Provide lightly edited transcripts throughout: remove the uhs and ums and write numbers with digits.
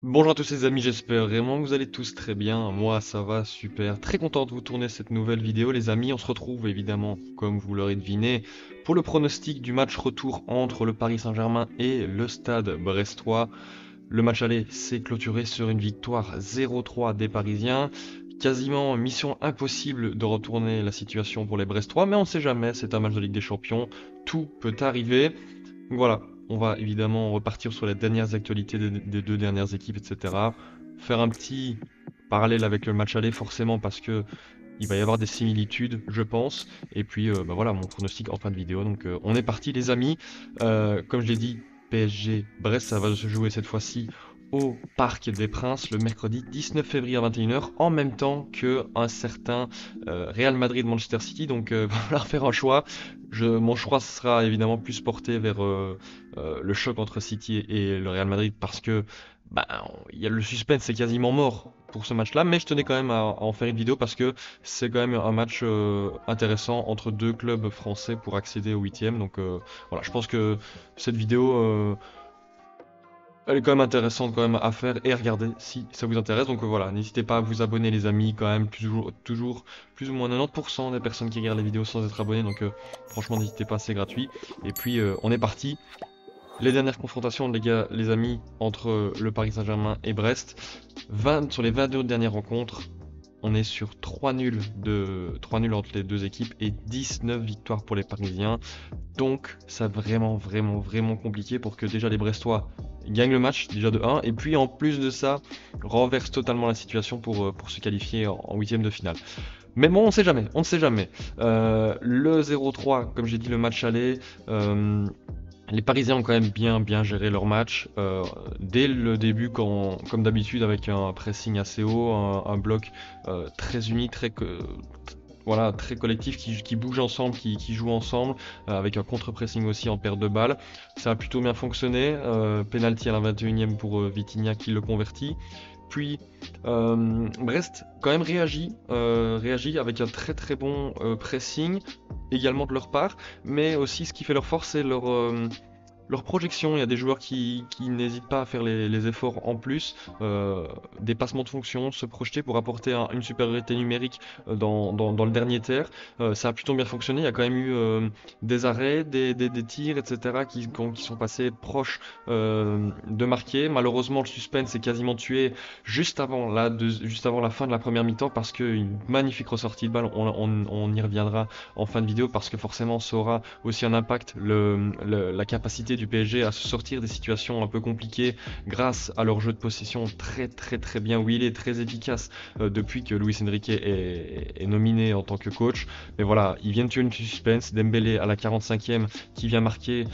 Bonjour à tous les amis, j'espère vraiment que vous allez tous très bien. Moi ça va super, très content de vous tourner cette nouvelle vidéo les amis. On se retrouve évidemment, comme vous l'aurez deviné, pour le pronostic du match retour entre le Paris Saint-Germain et le Stade Brestois. Le match aller s'est clôturé sur une victoire 0-3 des Parisiens. Quasiment mission impossible de retourner la situation pour les Brestois, mais on ne sait jamais, c'est un match de Ligue des Champions, tout peut arriver. Donc voilà, on va évidemment repartir sur les dernières actualités des deux dernières équipes, etc. Faire un petit parallèle avec le match aller, forcément, parce que il va y avoir des similitudes, je pense. Et puis, bah voilà, mon pronostic en fin de vidéo. Donc, on est parti, les amis. Comme je l'ai dit, PSG Brest, ça va se jouer cette fois-ci au Parc des Princes le mercredi 19 février à 21h, en même temps que un certain Real Madrid-Manchester City. Donc, il va falloir faire un choix. Mon choix sera évidemment plus porté vers le choc entre City et le Real Madrid parce que bah, le suspense c'est quasiment mort pour ce match-là, mais je tenais quand même à en faire une vidéo parce que c'est quand même un match intéressant entre deux clubs français pour accéder au huitième. Donc voilà, je pense que cette vidéo elle est quand même intéressante quand même à faire et à regarder si ça vous intéresse. Donc voilà, n'hésitez pas à vous abonner les amis, quand même toujours plus ou moins 90% des personnes qui regardent les vidéos sans être abonnés. Donc franchement n'hésitez pas, c'est gratuit. Et puis on est parti. Les dernières confrontations, les gars, les amis, entre le Paris Saint-Germain et Brest. 20, sur les 22 dernières rencontres, on est sur 3 nuls entre les deux équipes et 19 victoires pour les Parisiens. Donc, c'est vraiment compliqué pour que déjà les Brestois gagnent le match, déjà de 1, et puis en plus de ça, renversent totalement la situation pour se qualifier en huitième de finale. Mais bon, on sait jamais, on ne sait jamais. Le 0-3, comme j'ai dit, le match aller, les Parisiens ont quand même bien géré leur match. Dès le début, comme d'habitude, avec un pressing assez haut, un bloc très uni, voilà, très collectif, qui bouge ensemble, qui joue ensemble, avec un contre-pressing aussi en perte de balle. Ça a plutôt bien fonctionné. Penalty à la 21e pour Vitinha qui le convertit. Puis Brest quand même réagit avec un très bon pressing également de leur part, mais aussi ce qui fait leur force c'est leur projection. Il y a des joueurs qui n'hésitent pas à faire les efforts en plus, dépassement de fonction, se projeter pour apporter une supériorité numérique dans le dernier tiers. Ça a plutôt bien fonctionné, il y a quand même eu des arrêts, des tirs, etc. qui sont passés proches de marquer. Malheureusement, le suspense est quasiment tué juste avant la fin de la première mi-temps parce qu'une magnifique ressortie de balle, on y reviendra en fin de vidéo parce que forcément ça aura aussi un impact, la capacité du PSG à se sortir des situations un peu compliquées grâce à leur jeu de possession très bien huilé, très efficace depuis que Luis Enrique est nominé en tant que coach. Mais voilà, ils viennent tuer une suspense, Dembélé à la 45e qui vient marquer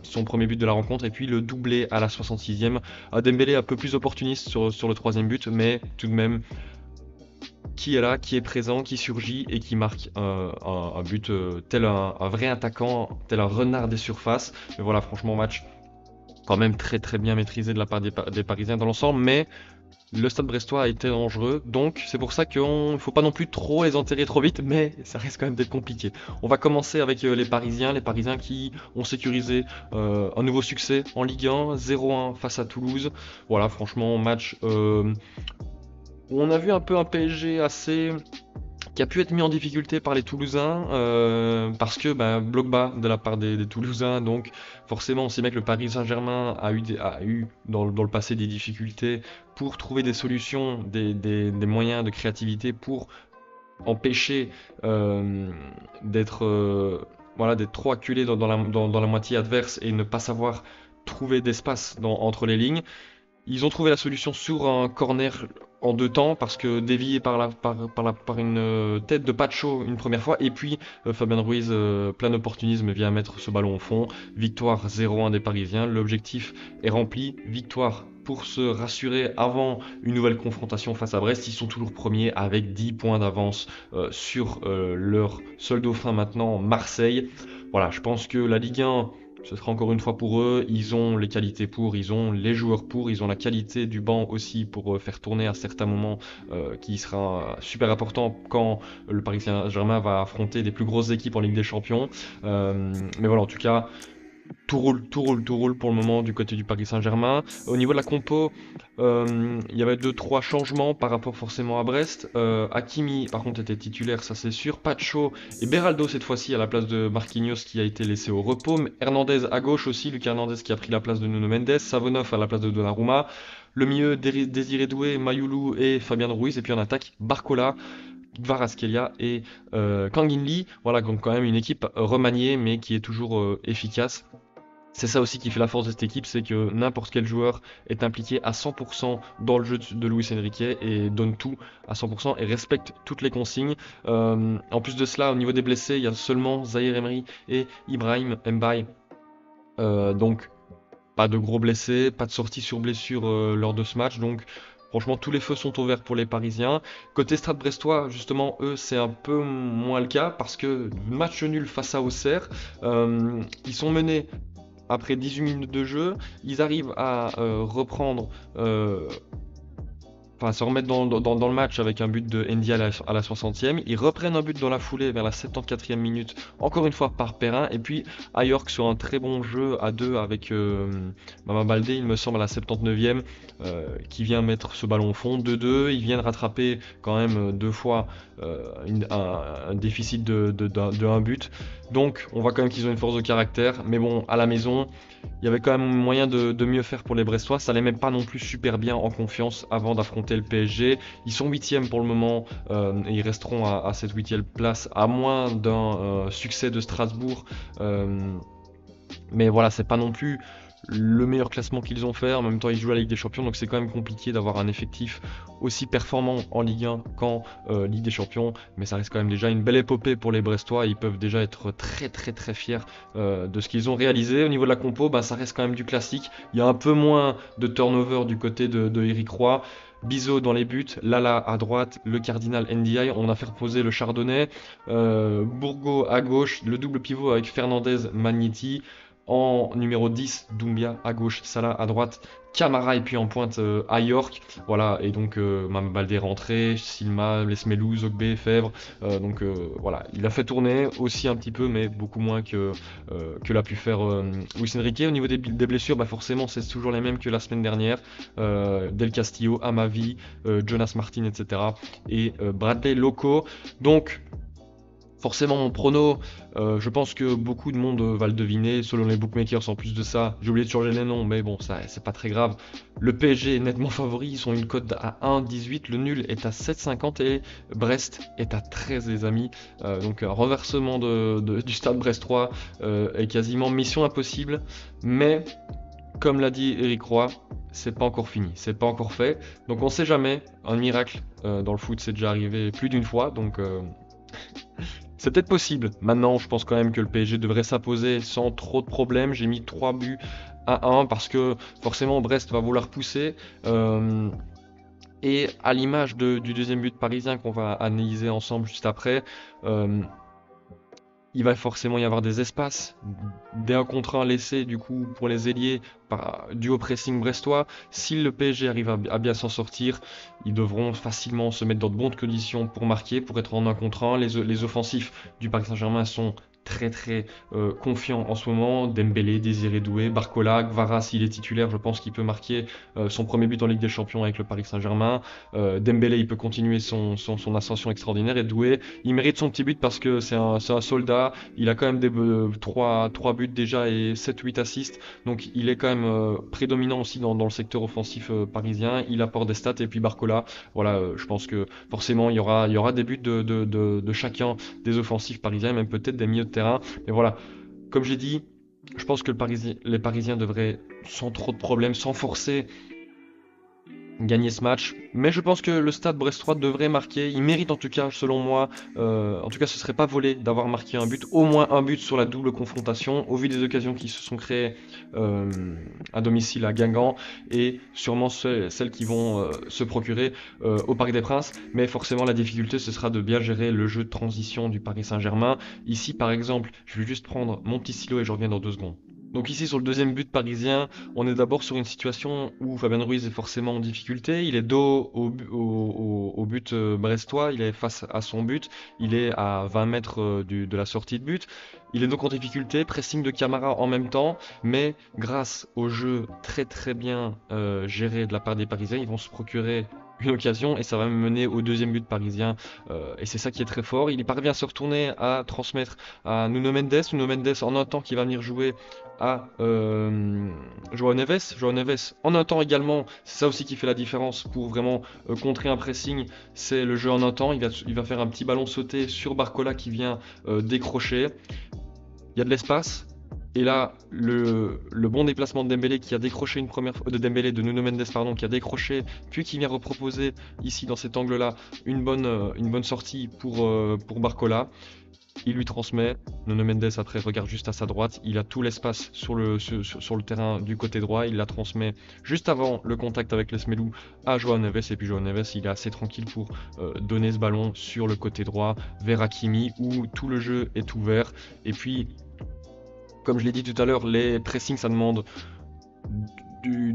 son premier but de la rencontre et puis le doublé à la 66e. Dembélé un peu plus opportuniste sur le troisième but, mais tout de même qui est là, qui est présent, qui surgit et qui marque un but tel un vrai attaquant, tel un renard des surfaces. Mais voilà, franchement, match quand même très bien maîtrisé de la part des Parisiens dans l'ensemble, mais le Stade Brestois a été dangereux, donc c'est pour ça qu'il ne faut pas non plus trop les enterrer trop vite, mais ça risque quand même d'être compliqué. On va commencer avec les Parisiens qui ont sécurisé un nouveau succès en Ligue 1, 0-1 face à Toulouse. Voilà, franchement, match où on a vu un peu un PSG assez qui a pu être mis en difficulté par les Toulousains parce que bloc bas de la part des Toulousains, donc forcément on sait bien que le Paris Saint-Germain a eu dans le passé des difficultés pour trouver des solutions, des moyens de créativité pour empêcher d'être voilà, d'être trop acculé dans la moitié adverse et ne pas savoir trouver d'espace entre les lignes. Ils ont trouvé la solution sur un corner en deux temps parce que dévié par une tête de Pacho une première fois et puis Fabien Ruiz, plein d'opportunisme, vient mettre ce ballon au fond. Victoire 0-1 des Parisiens. L'objectif est rempli. Victoire pour se rassurer avant une nouvelle confrontation face à Brest. Ils sont toujours premiers avec 10 points d'avance sur leur seul dauphin maintenant, Marseille. Voilà, je pense que la Ligue 1 ce sera encore une fois pour eux. Ils ont les qualités pour, ils ont les joueurs pour, ils ont la qualité du banc aussi pour faire tourner à certains moments qui sera super important quand le Paris Saint-Germain va affronter des plus grosses équipes en Ligue des Champions. Mais voilà, en tout cas, Tout roule, tout roule, tout roule pour le moment du côté du Paris Saint-Germain. Au niveau de la compo, il y avait deux trois changements par rapport forcément à Brest. Hakimi, par contre, était titulaire, ça c'est sûr. Pacho et Beraldo cette fois-ci à la place de Marquinhos qui a été laissé au repos. Mais Hernandez à gauche aussi, Lucas Hernandez qui a pris la place de Nuno Mendes. Savonov à la place de Donnarumma. Le milieu, Désiré Doué, Mayoulou et Fabien Ruiz. Et puis en attaque, Barcola, Kvaratskhelia et Kangin Lee. Voilà, donc quand même une équipe remaniée mais qui est toujours efficace. C'est ça aussi qui fait la force de cette équipe, c'est que n'importe quel joueur est impliqué à 100% dans le jeu de Luis Enrique et donne tout à 100% et respecte toutes les consignes. En plus de cela, au niveau des blessés, il y a seulement Zahir Emery et Ibrahim Mbaye. Donc pas de gros blessés, pas de sortie sur blessure lors de ce match. Donc franchement, tous les feux sont ouverts pour les Parisiens. Côté Stade Brestois, justement, eux, c'est un peu moins le cas parce que match nul face à Auxerre, ils sont menés après 18 minutes de jeu, ils arrivent à reprendre, enfin se remettre dans le match avec un but de Ndie à la 60e. Ils reprennent un but dans la foulée vers la 74e minute, encore une fois par Perrin. Et puis à York sur un très bon jeu à deux avec Mama Baldé, il me semble, à la 79e, qui vient mettre ce ballon au fond. 2-2, ils viennent rattraper quand même deux fois un déficit de un but. Donc on voit quand même qu'ils ont une force de caractère. Mais bon, à la maison, il y avait quand même moyen de mieux faire pour les Brestois. Ça allait même pas non plus super bien en confiance avant d'affronter le PSG. Ils sont 8e pour le moment et ils resteront à cette 8e place à moins d'un succès de Strasbourg. Mais voilà, c'est pas non plus le meilleur classement qu'ils ont fait. En même temps, ils jouent la Ligue des Champions, donc c'est quand même compliqué d'avoir un effectif aussi performant en Ligue 1 qu'en Ligue des Champions. Mais ça reste quand même déjà une belle épopée pour les Brestois. Ils peuvent déjà être très très très fiers de ce qu'ils ont réalisé. Au niveau de la compo, bah, ça reste quand même du classique. Il y a un peu moins de turnover du côté de Eric Roy. Bizot dans les buts, Lala à droite, le Cardinal NDI, on a fait reposer le Chardonnay, Bourgo à gauche, le double pivot avec Fernandez, Magnetti, en numéro 10, Doumbia à gauche, Salah à droite, Camara et puis en pointe à York. Voilà, et donc Mame Baldé rentré, Silma, Lesmelou, Zogbe, Fèvre. Voilà, il a fait tourner aussi un petit peu, mais beaucoup moins que l'a pu faire Luis Enrique. Au niveau des blessures, bah forcément, c'est toujours les mêmes que la semaine dernière. Del Castillo, Amavi, Jonas Martin, etc. Et Bradley Loco. Donc, forcément, mon prono, je pense que beaucoup de monde va le deviner, selon les bookmakers. En plus de ça, j'ai oublié de changer les noms, mais bon, ça, c'est pas très grave. Le PSG est nettement favori, ils ont une cote à 1,18, le nul est à 7,50 et Brest est à 13, les amis. Donc, un renversement du stade brestois est quasiment mission impossible, mais comme l'a dit Eric Roy, c'est pas encore fini, c'est pas encore fait. Donc, on sait jamais, un miracle dans le foot, c'est déjà arrivé plus d'une fois, donc. C'est peut-être possible. Maintenant, je pense quand même que le PSG devrait s'imposer sans trop de problèmes. J'ai mis 3 buts à 1 parce que forcément Brest va vouloir pousser. Et à l'image du deuxième but parisien qu'on va analyser ensemble juste après, il va forcément y avoir des espaces, des 1 contre 1 laissés du coup pour les ailiers dû au pressing brestois. Si le PSG arrive à bien s'en sortir, ils devront facilement se mettre dans de bonnes conditions pour marquer, pour être en 1 contre 1. Les offensifs du Paris Saint-Germain sont très très confiants en ce moment. Dembélé, Désiré Doué, Barcola, Gvara s'il est titulaire, je pense qu'il peut marquer son premier but en Ligue des Champions avec le Paris Saint-Germain. Dembélé, il peut continuer son ascension extraordinaire, et Doué, il mérite son petit but parce que c'est un soldat. Il a quand même 3 buts déjà et 7-8 assists, donc il est quand même prédominant aussi dans le secteur offensif parisien. Il apporte des stats. Et puis Barcola, voilà, je pense que forcément il y aura des buts de chacun des offensifs parisiens, même peut-être des milieux de terrain. Mais voilà, comme j'ai dit, je pense que les Parisiens devraient, sans trop de problèmes, sans forcer, gagner ce match. Mais je pense que le Stade brestois devrait marquer. Il mérite en tout cas, selon moi. En tout cas, ce serait pas volé d'avoir marqué un but. Au moins un but sur la double confrontation, au vu des occasions qui se sont créées à domicile à Guingamp, et sûrement celles qui vont se procurer au Parc des Princes. Mais forcément, la difficulté, ce sera de bien gérer le jeu de transition du Paris Saint-Germain. Ici, par exemple, je vais juste prendre mon petit stylo et je reviens dans 2 secondes. Donc ici sur le deuxième but parisien, on est d'abord sur une situation où Fabien Ruiz est forcément en difficulté. Il est dos au but brestois, il est face à son but, il est à 20 mètres de la sortie de but. Il est donc en difficulté, pressing de Camara en même temps, mais grâce au jeu très très bien géré de la part des Parisiens, ils vont se procurer une occasion et ça va mener au deuxième but parisien. Et c'est ça qui est très fort. Il parvient à se retourner, à transmettre à Nuno Mendes. Nuno Mendes en un temps qui va venir jouer à João Neves. João Neves en un temps également, c'est ça aussi qui fait la différence pour vraiment contrer un pressing, c'est le jeu en un temps. Il va faire un petit ballon sauté sur Barcola qui vient décrocher. Il y a de l'espace. Et là, le bon déplacement de Dembélé qui a décroché une première fois, de Dembélé, de Nuno Mendes, pardon, qui a décroché, puis qui vient reproposer ici dans cet angle-là une bonne sortie pour Barcola. Il lui transmet. Nuno Mendes après regarde juste à sa droite. Il a tout l'espace sur le terrain du côté droit. Il la transmet juste avant le contact avec Lesmelou à João Neves. Et puis João Neves, il est assez tranquille pour donner ce ballon sur le côté droit vers Hakimi où tout le jeu est ouvert. Et puis, comme je l'ai dit tout à l'heure, les pressings, ça demande du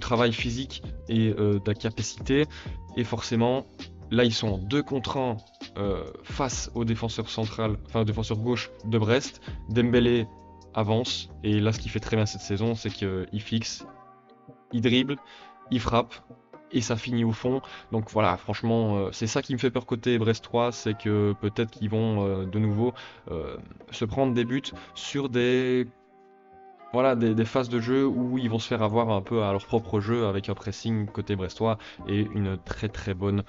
travail physique et de la capacité. Et forcément, là, ils sont en 2 contre 1 face au défenseur central, enfin au défenseur gauche de Brest. Dembélé avance. Et là, ce qu'il fait très bien cette saison, c'est qu'il fixe, il dribble, il frappe. Et ça finit au fond. Donc voilà, franchement, c'est ça qui me fait peur côté brestois, c'est que peut-être qu'ils vont de nouveau se prendre des buts sur des phases de jeu où ils vont se faire avoir un peu à leur propre jeu avec un pressing côté brestois et une très très bonne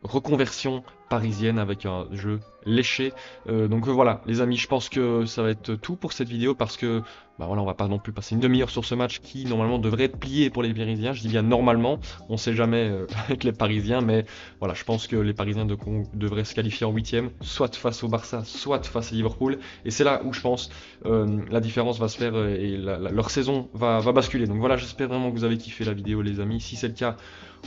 reconversion parisienne avec un jeu léché. Donc voilà, les amis, je pense que ça va être tout pour cette vidéo parce que bah voilà, on va pas non plus passer une demi-heure sur ce match qui normalement devrait être plié pour les Parisiens. Je dis bien normalement, on sait jamais avec les Parisiens, mais voilà, je pense que les Parisiens devraient se qualifier en huitième, soit face au Barça, soit face à Liverpool. Et c'est là où je pense la différence va se faire et leur saison va basculer. Donc voilà, j'espère vraiment que vous avez kiffé la vidéo, les amis. Si c'est le cas,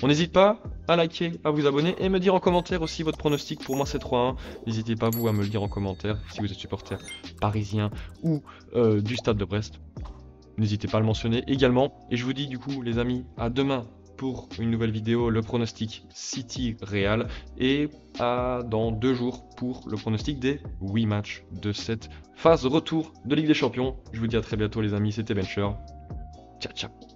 on n'hésite pas à liker, à vous abonner et me dire en commentaire aussi votre pronostic. Pour moi, c'est 3-1. N'hésitez pas vous à me le dire en commentaire si vous êtes supporter parisien ou du Stade de Brest. N'hésitez pas à le mentionner également. Et je vous dis du coup, les amis, à demain pour une nouvelle vidéo, le pronostic City Real, et à dans 2 jours pour le pronostic des 8 matchs de cette phase retour de Ligue des Champions. Je vous dis à très bientôt les amis, c'était Bencher. Ciao ciao.